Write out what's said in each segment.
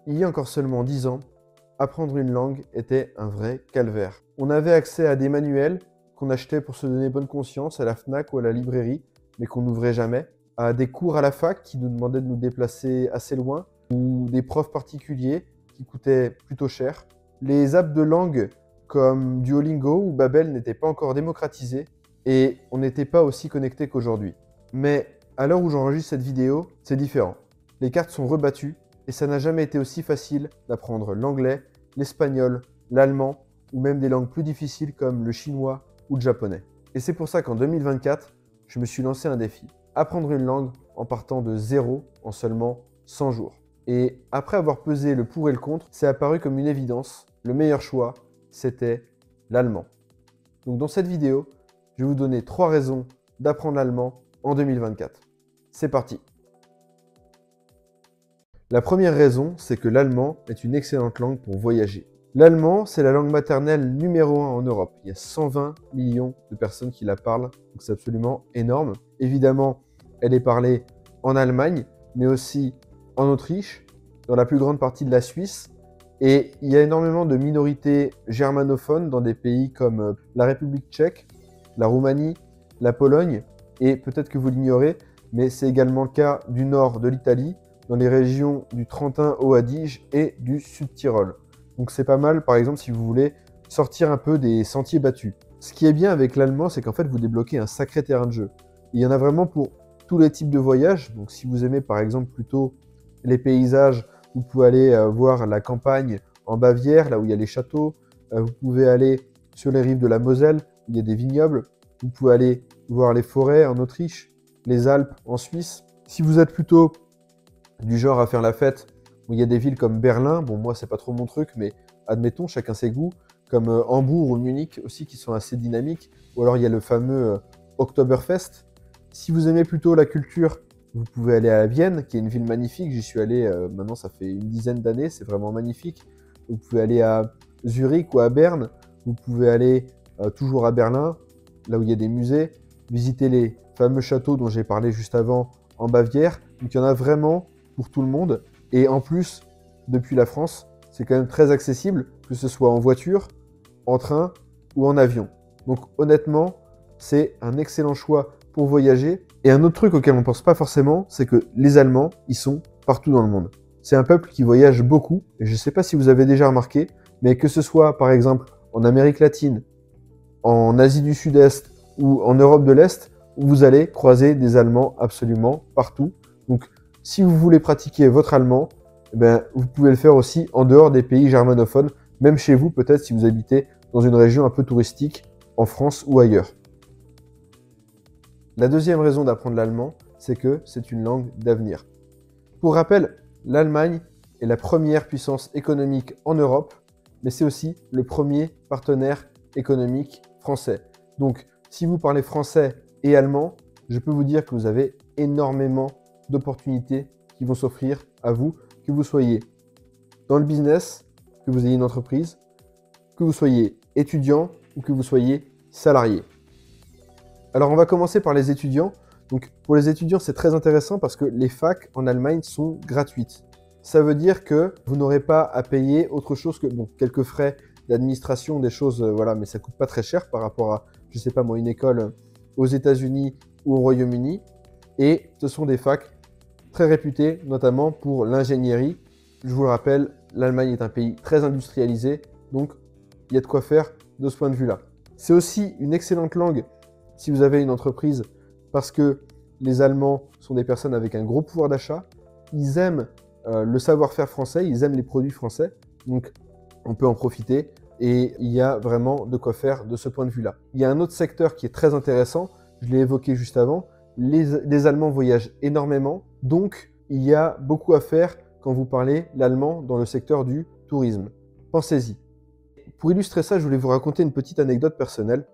Il y a encore seulement 10 ans, apprendre une langue était un vrai calvaire. On avait accès à des manuels qu'on achetait pour se donner bonne conscience à la Fnac ou à la librairie, mais qu'on n'ouvrait jamais, à des cours à la fac qui nous demandaient de nous déplacer assez loin, ou des profs particuliers qui coûtaient plutôt cher. Les apps de langue comme Duolingo ou Babel n'étaient pas encore démocratisées et on n'était pas aussi connecté qu'aujourd'hui. Mais à l'heure où j'enregistre cette vidéo, c'est différent. Les cartes sont rebattues et ça n'a jamais été aussi facile d'apprendre l'anglais, l'espagnol, l'allemand ou même des langues plus difficiles comme le chinois ou le japonais. Et c'est pour ça qu'en 2024, je me suis lancé un défi. Apprendre une langue en partant de zéro en seulement 100 jours. Et après avoir pesé le pour et le contre, c'est apparu comme une évidence. Le meilleur choix, c'était l'allemand. Donc dans cette vidéo, je vais vous donner 3 raisons d'apprendre l'allemand en 2024. C'est parti! La première raison, c'est que l'allemand est une excellente langue pour voyager. L'allemand, c'est la langue maternelle numéro 1 en Europe. Il y a 120 millions de personnes qui la parlent, donc c'est absolument énorme. Évidemment, elle est parlée en Allemagne, mais aussi en Autriche, dans la plus grande partie de la Suisse. Et il y a énormément de minorités germanophones dans des pays comme la République tchèque, la Roumanie, la Pologne, et peut-être que vous l'ignorez, mais c'est également le cas du nord de l'Italie, dans les régions du Trentin au Adige et du Sud-Tyrol. Donc c'est pas mal, par exemple, si vous voulez sortir un peu des sentiers battus. Ce qui est bien avec l'allemand, c'est qu'en fait, vous débloquez un sacré terrain de jeu. Il y en a vraiment pour tous les types de voyages. Donc si vous aimez, par exemple, plutôt les paysages, vous pouvez aller voir la campagne en Bavière, là où il y a les châteaux. Vous pouvez aller sur les rives de la Moselle, où il y a des vignobles. Vous pouvez aller voir les forêts en Autriche, les Alpes en Suisse. Si vous êtes plutôt du genre à faire la fête, où il y a des villes comme Berlin, bon moi c'est pas trop mon truc, mais admettons, chacun ses goûts, comme Hambourg ou Munich aussi qui sont assez dynamiques, ou alors il y a le fameux Oktoberfest. Si vous aimez plutôt la culture, vous pouvez aller à Vienne, qui est une ville magnifique, j'y suis allé maintenant ça fait une dizaine d'années, c'est vraiment magnifique. Vous pouvez aller à Zurich ou à Berne, vous pouvez aller toujours à Berlin, là où il y a des musées, visiter les fameux châteaux dont j'ai parlé juste avant en Bavière, donc il y en a vraiment pour tout le monde. Et en plus, depuis la France, c'est quand même très accessible, que ce soit en voiture, en train ou en avion. Donc honnêtement, c'est un excellent choix pour voyager. Et un autre truc auquel on ne pense pas forcément, c'est que les Allemands, ils sont partout dans le monde. C'est un peuple qui voyage beaucoup, et je ne sais pas si vous avez déjà remarqué, mais que ce soit par exemple en Amérique latine, en Asie du Sud-Est ou en Europe de l'Est, vous allez croiser des Allemands absolument partout. Donc si vous voulez pratiquer votre allemand, eh ben, vous pouvez le faire aussi en dehors des pays germanophones, même chez vous peut-être si vous habitez dans une région un peu touristique, en France ou ailleurs. La deuxième raison d'apprendre l'allemand, c'est que c'est une langue d'avenir. Pour rappel, l'Allemagne est la première puissance économique en Europe, mais c'est aussi le premier partenaire économique français. Donc si vous parlez français et allemand, je peux vous dire que vous avez énormément d'opportunités qui vont s'offrir à vous, que vous soyez dans le business, que vous ayez une entreprise, que vous soyez étudiant ou que vous soyez salarié. Alors on va commencer par les étudiants. Donc pour les étudiants, c'est très intéressant parce que les facs en Allemagne sont gratuites. Ça veut dire que vous n'aurez pas à payer autre chose que quelques frais d'administration, des choses, voilà, mais ça coûte pas très cher par rapport à, je sais pas moi, une école aux États-Unis ou au Royaume-Uni. Et ce sont des facs très réputées, notamment pour l'ingénierie. Je vous le rappelle, l'Allemagne est un pays très industrialisé, donc il y a de quoi faire de ce point de vue-là. C'est aussi une excellente langue si vous avez une entreprise, parce que les Allemands sont des personnes avec un gros pouvoir d'achat. Ils aiment le savoir-faire français, ils aiment les produits français, donc on peut en profiter et il y a vraiment de quoi faire de ce point de vue-là. Il y a un autre secteur qui est très intéressant, je l'ai évoqué juste avant, les Allemands voyagent énormément, donc il y a beaucoup à faire quand vous parlez l'allemand dans le secteur du tourisme. Pensez-y. Pour illustrer ça, je voulais vous raconter une petite anecdote personnelle.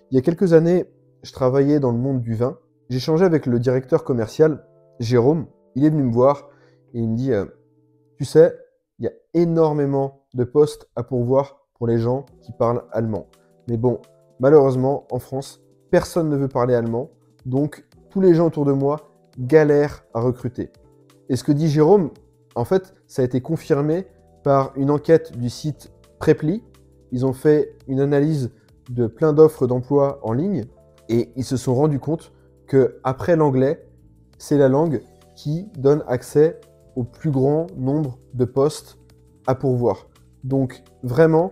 Il y a quelques années, je travaillais dans le monde du vin. J'ai échangé avec le directeur commercial, Jérôme. Il est venu me voir et il me dit tu sais, il y a énormément de postes à pourvoir pour les gens qui parlent allemand. Mais bon, malheureusement, en France, personne ne veut parler allemand. Donc, tous les gens autour de moi galèrent à recruter. Et ce que dit Jérôme, en fait, ça a été confirmé par une enquête du site Preply. Ils ont fait une analyse de plein d'offres d'emploi en ligne et ils se sont rendus compte qu'après l'anglais, c'est la langue qui donne accès au plus grand nombre de postes à pourvoir. Donc vraiment,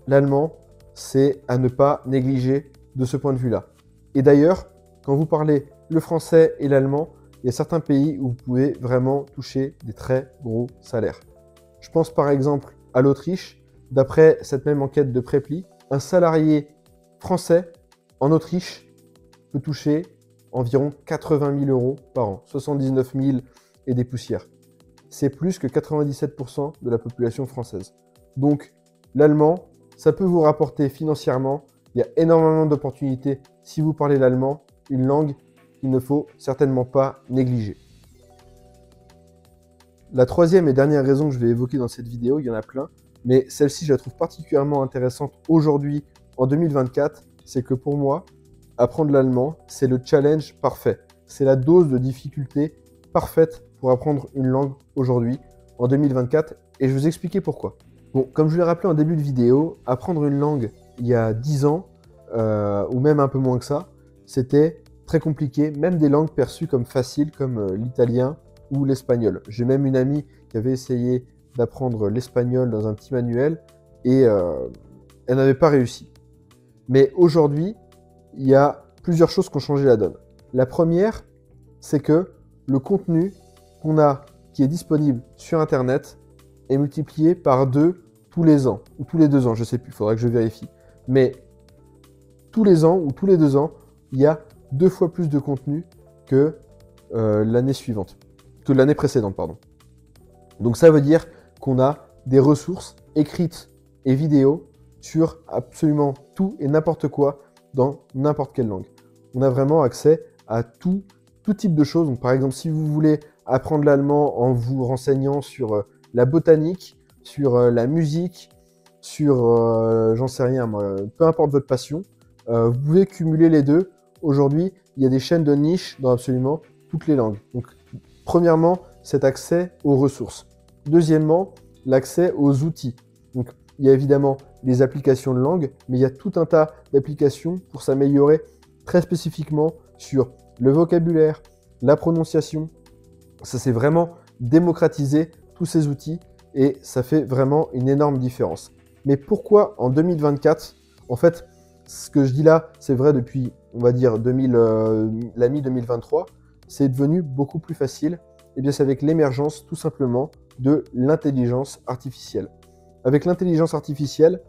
l'allemand, c'est à ne pas négliger de ce point de vue-là. Et d'ailleurs, quand vous parlez le français et l'allemand, il y a certains pays où vous pouvez vraiment toucher des très gros salaires. Je pense par exemple à l'Autriche. D'après cette même enquête de Preply, un salarié français en Autriche peut toucher environ 80 000 € par an, 79 000 et des poussières. C'est plus que 97% de la population française. Donc l'allemand, ça peut vous rapporter financièrement. Il y a énormément d'opportunités si vous parlez l'allemand, une langue qu'il ne faut certainement pas négliger. La troisième et dernière raison que je vais évoquer dans cette vidéo, il y en a plein, mais celle-ci je la trouve particulièrement intéressante aujourd'hui en 2024, c'est que pour moi, apprendre l'allemand, c'est le challenge parfait. C'est la dose de difficulté parfaite pour apprendre une langue aujourd'hui, en 2024, et je vais vous expliquer pourquoi. Bon, comme je l'ai rappelé en début de vidéo, apprendre une langue il y a 10 ans, ou même un peu moins que ça, c'était très compliqué, même des langues perçues comme faciles, comme l'italien ou l'espagnol. J'ai même une amie qui avait essayé d'apprendre l'espagnol dans un petit manuel, et elle n'avait pas réussi. Mais aujourd'hui, il y a plusieurs choses qui ont changé la donne. La première, c'est que le contenu qu'on a, qui est disponible sur Internet, est multiplié par 2 tous les ans, ou tous les 2 ans, je ne sais plus, il faudra que je vérifie. Mais tous les ans ou tous les 2 ans, il y a 2 fois plus de contenu que l'année suivante, que l'année précédente, pardon. Donc ça veut dire qu'on a des ressources écrites et vidéos sur absolument tout et n'importe quoi dans n'importe quelle langue. On a vraiment accès à tout type de choses. Donc, par exemple, si vous voulez apprendre l'allemand en vous renseignant sur la botanique, sur la musique, sur, j'en sais rien, moi, peu importe votre passion, vous pouvez cumuler les deux. Aujourd'hui, il y a des chaînes de niche dans absolument toutes les langues. Donc, premièrement, cet accès aux ressources. Deuxièmement, l'accès aux outils. Donc, il y a évidemment les applications de langue, mais il y a tout un tas d'applications pour s'améliorer très spécifiquement sur le vocabulaire, la prononciation. Ça s'est vraiment démocratisé, tous ces outils, et ça fait vraiment une énorme différence. Mais pourquoi en 2024, en fait, ce que je dis là, c'est vrai depuis, on va dire, la mi-2023, c'est devenu beaucoup plus facile. Et bien, c'est avec l'émergence, tout simplement, de l'intelligence artificielle. Avec l'intelligence artificielle,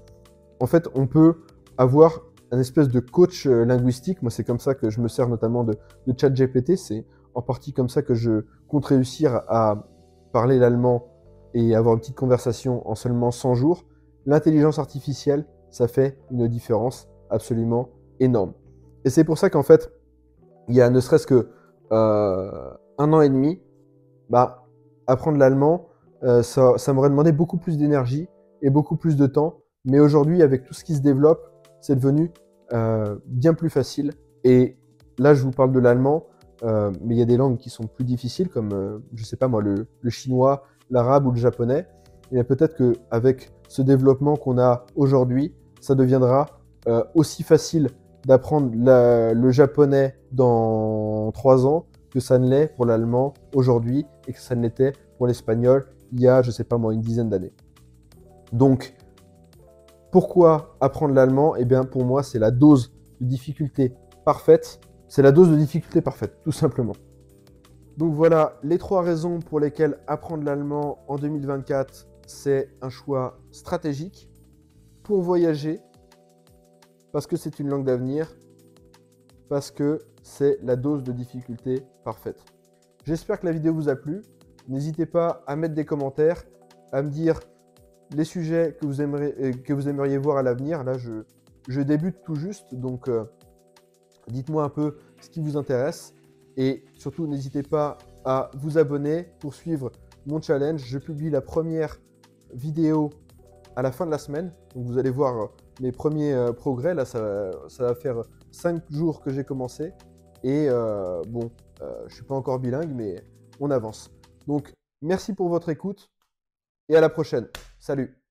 en fait, on peut avoir un espèce de coach linguistique. Moi, c'est comme ça que je me sers notamment de ChatGPT. C'est en partie comme ça que je compte réussir à parler l'allemand et avoir une petite conversation en seulement 100 jours. L'intelligence artificielle, ça fait une différence absolument énorme. Et c'est pour ça qu'en fait, il y a ne serait-ce que 1 an et demi, apprendre l'allemand, ça m'aurait demandé beaucoup plus d'énergie et beaucoup plus de temps. Mais aujourd'hui, avec tout ce qui se développe, c'est devenu bien plus facile. Et là, je vous parle de l'allemand, mais il y a des langues qui sont plus difficiles, comme, je sais pas moi, le chinois, l'arabe ou le japonais. Et peut-être qu'avec ce développement qu'on a aujourd'hui, ça deviendra aussi facile d'apprendre le japonais dans 3 ans que ça ne l'est pour l'allemand aujourd'hui et que ça ne l'était pour l'espagnol il y a, je sais pas moi, une dizaine d'années. Donc, pourquoi apprendre l'allemand? Eh bien, pour moi, c'est la dose de difficulté parfaite. C'est la dose de difficulté parfaite, tout simplement. Donc voilà les 3 raisons pour lesquelles apprendre l'allemand en 2024, c'est un choix stratégique pour voyager, parce que c'est une langue d'avenir, parce que c'est la dose de difficulté parfaite. J'espère que la vidéo vous a plu. N'hésitez pas à mettre des commentaires, à me dire les sujets que vous aimeriez voir à l'avenir. Là, je débute tout juste, donc dites-moi un peu ce qui vous intéresse. Et surtout, n'hésitez pas à vous abonner pour suivre mon challenge. Je publie la première vidéo à la fin de la semaine. Donc vous allez voir mes premiers progrès. Là, ça va faire 5 jours que j'ai commencé. Et je ne suis pas encore bilingue, mais on avance. Donc, merci pour votre écoute. et à la prochaine. Salut!